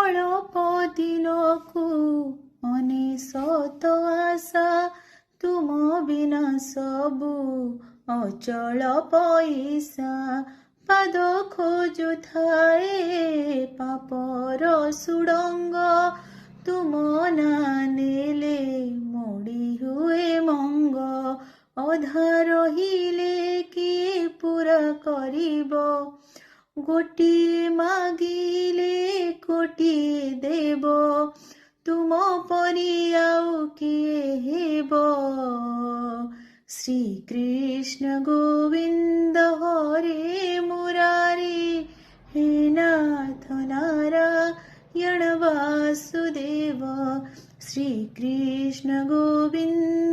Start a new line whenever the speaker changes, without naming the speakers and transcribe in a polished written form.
ଅଳ୍ପ ଦିନକୁ ଅନେଶତ ଆଶା, ତୁମ ବିନା ସବୁ ଅଚଳ ପଇସା। ପାଦ ଖୋଜୁଥାଏ ପାପର ସୁଡ଼ଙ୍ଗ, ତୁମ ନାଁ ନେଲେ ମୋଡ଼ି ହୁଏ ମଙ୍ଗ। ଅଧା ରହିଲେ କିଏ ପୂରା କରିବ, ଗୋଟିଏ ମାଗିଲେ କୋଟିଏ ଦେବ। ତୁମ ପରି ଆଉ କିଏ ହେବ, ଶ୍ରୀକୃଷ୍ଣ ଗୋବିନ୍ଦ ହରେ ମୁରାରୀ। ହେ ନାଥ ନାରାୟଣ ବାସୁଦେବ, ଶ୍ରୀକୃଷ୍ଣ ଗୋବିନ୍ଦ